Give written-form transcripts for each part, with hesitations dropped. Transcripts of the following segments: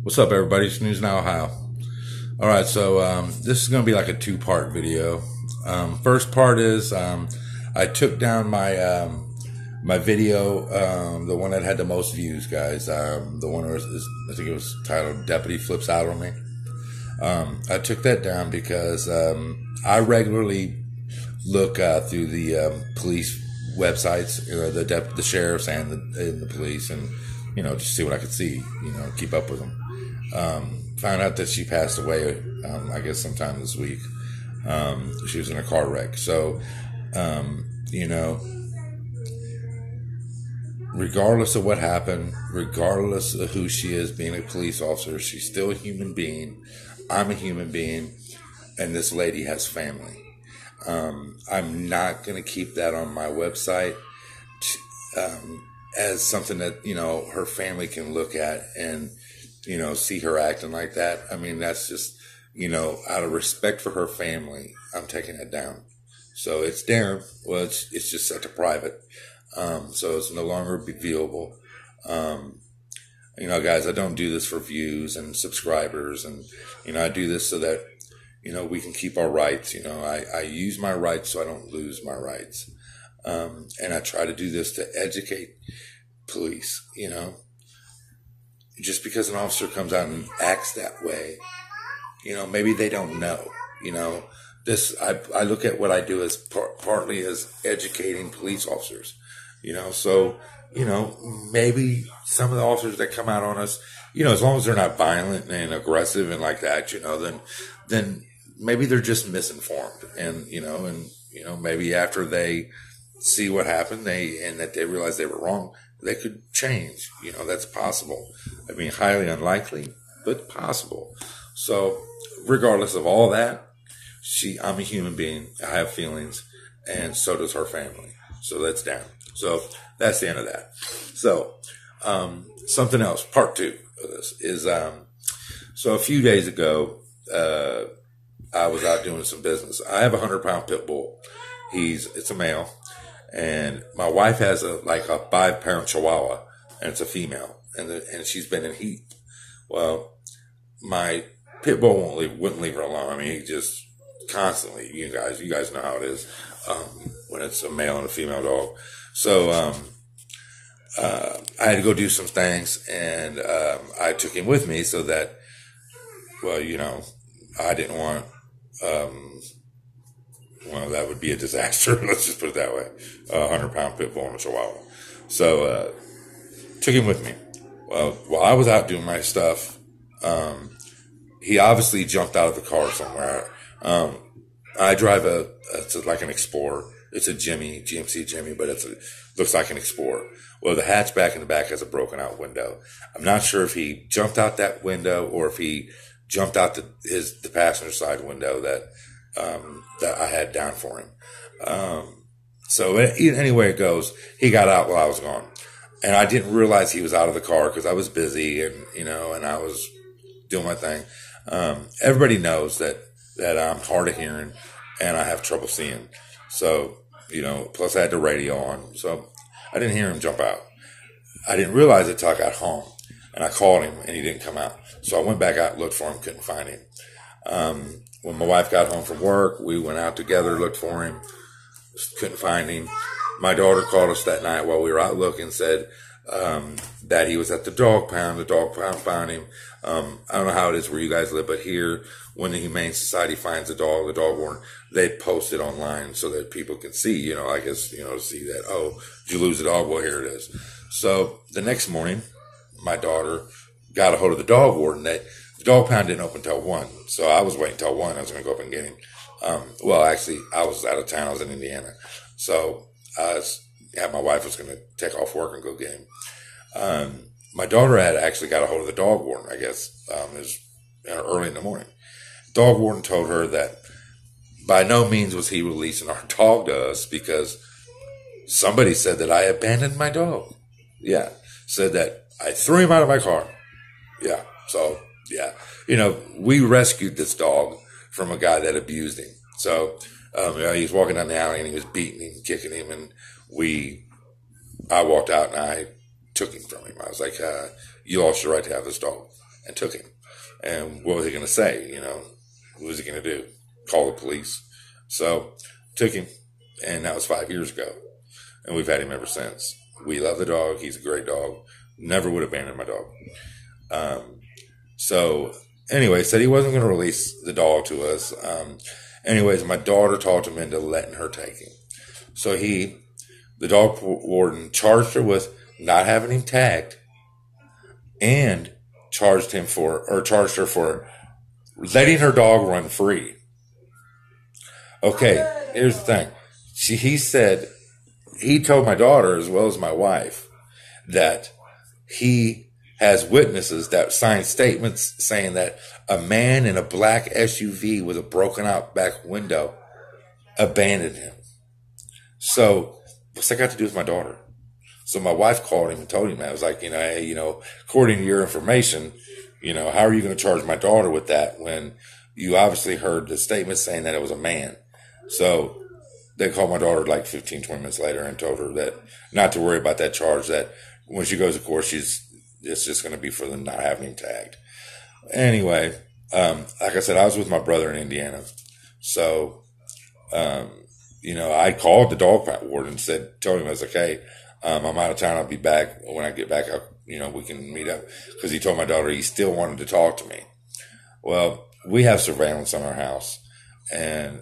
What's up, everybody? It's News Now, Ohio. All right, so this is going to be like a two-part video. First part is I took down my my video, the one that had the most views, guys. The one that was, I think it was titled "Deputy Flips Out on Me." I took that down because I regularly look through the police websites, the sheriffs and the police, and just see what I could see, keep up with them. Found out that she passed away, I guess sometime this week. She was in a car wreck. So, regardless of what happened, regardless of who she is, being a police officer, she's still a human being. I'm a human being, and this lady has family. I'm not going to keep that on my website as something that, her family can look at and, see her acting like that. I mean, that's just, out of respect for her family, I'm taking it down. So it's down. Well, it's just set to private. So it's no longer viewable. Guys, I don't do this for views and subscribers. And, I do this so that, we can keep our rights. I use my rights so I don't lose my rights. And I try to do this to educate police, Just because an officer comes out and acts that way, maybe they don't know, I look at what I do as partly as educating police officers, so, maybe some of the officers that come out on us, as long as they're not violent and aggressive and like that, then maybe they're just misinformed and maybe after they see what happened, and that they realize they were wrong, they could change. That's possible. I mean, highly unlikely, but possible. So regardless of all that, I'm a human being. I have feelings, and so does her family. So that's down. So that's the end of that. So, something else, part two of this is, so a few days ago, I was out doing some business. I have a 100-pound pit bull. It's a male. And my wife has a 5-pound chihuahua, and it's a female, and she's been in heat. Well, my pit bull wouldn't leave her alone. I mean, he just constantly, you guys know how it is, when it's a male and a female dog. So, I had to go do some things, and, I took him with me so that, I didn't want, that would be a disaster. Let's just put it that way. 100-pound pit bull and a chihuahua. So, took him with me. Well, while I was out doing my stuff, he obviously jumped out of the car somewhere. I drive it's like an Explorer. It's a GMC Jimmy, but looks like an Explorer. Well, the hatchback in the back has a broken out window. I'm not sure if he jumped out that window or if he jumped out the passenger side window that I had down for him. So anyway it goes, he got out while I was gone. And I didn't realize he was out of the car because I was busy and I was doing my thing. Everybody knows that I'm hard of hearing and I have trouble seeing. So, plus I had the radio on. So I didn't hear him jump out. I didn't realize it till I got home. And I called him and he didn't come out. So I went back out, looked for him, couldn't find him. When my wife got home from work, we went out together, looked for him, couldn't find him. My daughter called us that night while we were out looking, said that he was at the dog pound. The dog pound found him. I don't know how it is where you guys live, but here, when the Humane Society finds the dog warden, they post it online so that people can see, I guess, see that, oh, did you lose the dog? Well, here it is. So the next morning, my daughter got a hold of the dog warden. The dog pound didn't open till 1. So I was waiting till 1. I was going to go up and get him. Actually, I was out of town. I was in Indiana. So my wife was going to take off work and go get him. My daughter had actually got a hold of the dog warden, I guess, it was early in the morning. Dog warden told her that by no means was he releasing our dog to us because somebody said that I abandoned my dog. Yeah. Said that I threw him out of my car. Yeah. So, yeah. We rescued this dog from a guy that abused him. So, he was walking down the alley and he was beating him, kicking him, and I walked out and I took him from him. I was like, you lost your right to have this dog. and took him. And what was he going to say? What was he going to do? Call the police? So took him, and that was 5 years ago. And we've had him ever since. We love the dog. He's a great dog. Never would abandon my dog. So anyway, said he wasn't going to release the dog to us. Anyways, my daughter talked him into letting her take him. So the dog warden, charged her with not having him tagged and charged her for letting her dog run free. Okay, here's the thing. He told my daughter as well as my wife that he has witnesses that signed statements saying that a man in a black SUV with a broken out back window abandoned him. So what's that got to do with my daughter? So my wife called him and told him that. I was like, hey, according to your information, how are you going to charge my daughter with that when you obviously heard the statement saying that it was a man? So they called my daughter like 15, 20 minutes later and told her that not to worry about that charge, that when she goes to court, it's just going to be for them not having him tagged. Anyway, like I said, I was with my brother in Indiana. So, I called the dog warden and told him, I was like, hey, I'm out of town. I'll be back. When I get back, we can meet up. Because he told my daughter he still wanted to talk to me. Well, we have surveillance on our house. And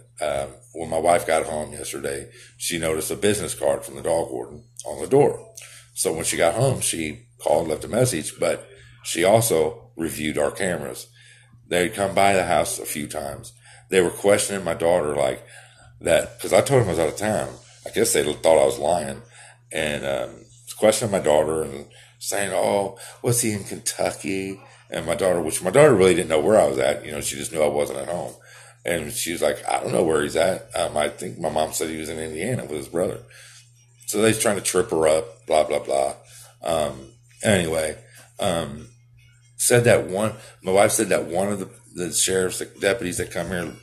when my wife got home yesterday, she noticed a business card from the dog warden on the door. So when she got home, she called, left a message, but she also reviewed our cameras. They'd come by the house a few times. They were questioning my daughter like that, because I told them I was out of town. I guess they thought I was lying. And questioning my daughter and saying, oh, was he in Kentucky? And my daughter really didn't know where I was at. She just knew I wasn't at home. And she was like, I don't know where he's at. I think my mom said he was in Indiana with his brother. So they're trying to trip her up, blah, blah, blah. Anyway, my wife said that one of the sheriff's deputies that come here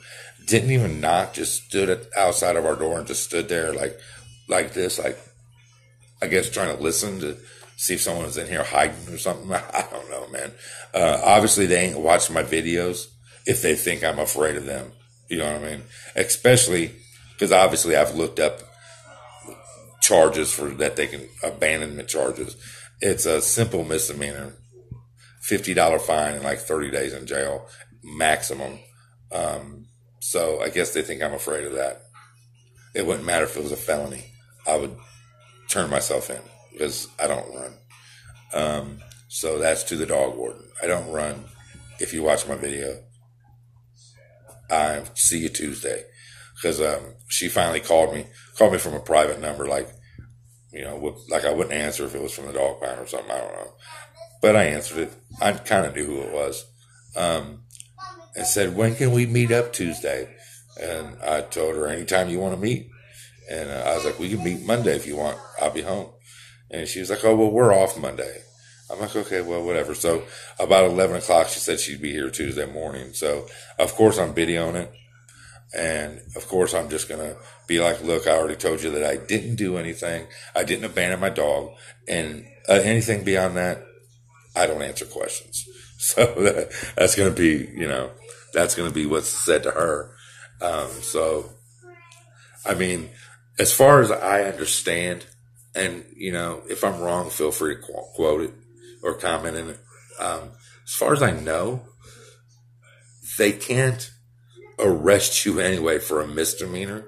didn't even knock, just stood outside of our door and just stood there like this, I guess trying to listen to see if someone was in here hiding or something. I don't know, man. Obviously they ain't watched my videos if they think I'm afraid of them. You know what I mean? Especially because obviously I've looked up charges for that they can abandonment charges. It's a simple misdemeanor, $50 fine and like 30 days in jail maximum. So I guess they think I'm afraid of that. It wouldn't matter if it was a felony. I would turn myself in because I don't run. So that's to the dog warden. I don't run. If you watch my video, I see you Tuesday. Because she finally called me from a private number, like I wouldn't answer if it was from the dog pound or something. I don't know, but I answered it. I kind of knew who it was, and said, "When can we meet up Tuesday?" And I told her, "Anytime you want to meet." And I was like, "We can meet Monday if you want. I'll be home." And she was like, "Oh, well, we're off Monday." I'm like, "Okay, well, whatever." So about 11 o'clock, she said she'd be here Tuesday morning. So of course I'm videoing it. And of course, I'm just going to be like, look, I already told you that I didn't do anything. I didn't abandon my dog. And anything beyond that, I don't answer questions. So that's going to be, that's going to be what's said to her. So, I mean, as far as I understand, and, if I'm wrong, feel free to quote it or comment in it. As far as I know, they can't arrest you anyway for a misdemeanor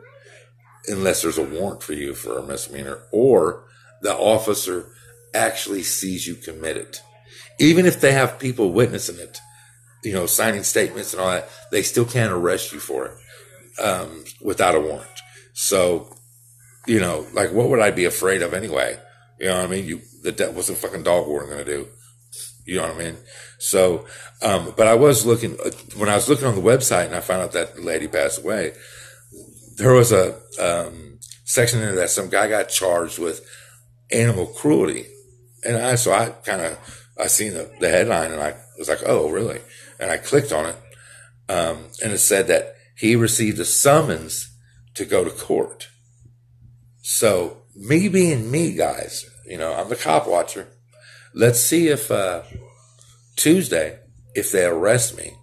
unless there's a warrant for you for a misdemeanor or the officer actually sees you commit it. Even if they have people witnessing it, signing statements and all that, they still can't arrest you for it without a warrant. So, what would I be afraid of anyway? You know what I mean? What's a fucking dog warden going to do? You know what I mean? So, but I was looking, when I was looking on the website and I found out that the lady passed away, there was a section in there that some guy got charged with animal cruelty. And I seen the headline and I was like, oh, really? And I clicked on it. And it said that he received a summons to go to court. So me being me, guys, I'm the cop watcher. Let's see if Tuesday if they arrest me,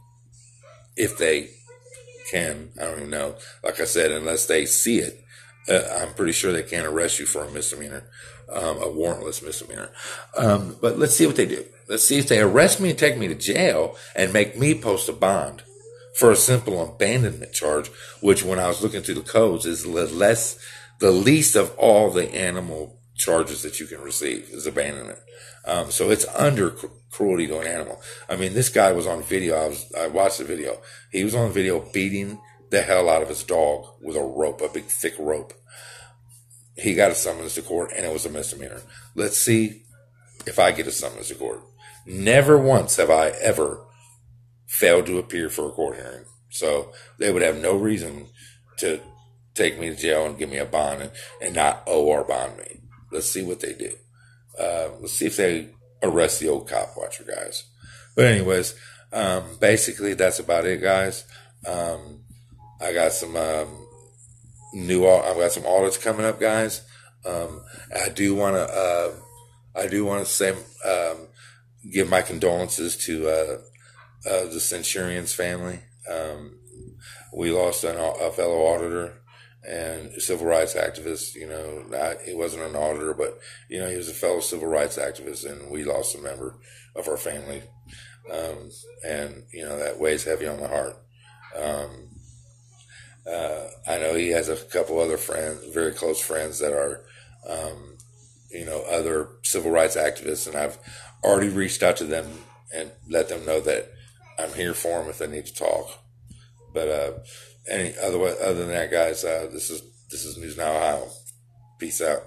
if they can, I don't even know. Like I said, unless they see it, I'm pretty sure they can't arrest you for a misdemeanor, a warrantless misdemeanor. But let's see what they do. Let's see if they arrest me and take me to jail and make me post a bond for a simple abandonment charge, which when I was looking through the codes is the least of all the animal charges that you can receive is abandonment. So it's under cruelty to an animal. I mean, this guy was on video. I watched the video. He was on video beating the hell out of his dog with a rope, a big thick rope. He got a summons to court and it was a misdemeanor. Let's see if I get a summons to court. Never once have I ever failed to appear for a court hearing. So they would have no reason to take me to jail and give me a bond and not owe or bond me. Let's see what they do. Let's see if they arrest the old cop watcher guys. But anyways, basically that's about it, guys. I got some I've got some audits coming up, guys. I do want to say give my condolences to the Centurions family. We lost a fellow auditor and civil rights activist. You know, he wasn't an auditor, but you know, he was a fellow civil rights activist, and we lost a member of our family. And you know, that weighs heavy on my heart. I know he has a couple other friends, very close friends that are, you know, other civil rights activists, and I've already reached out to them and let them know that I'm here for them if they need to talk. But other than that, guys, this is News Now Ohio. Peace out.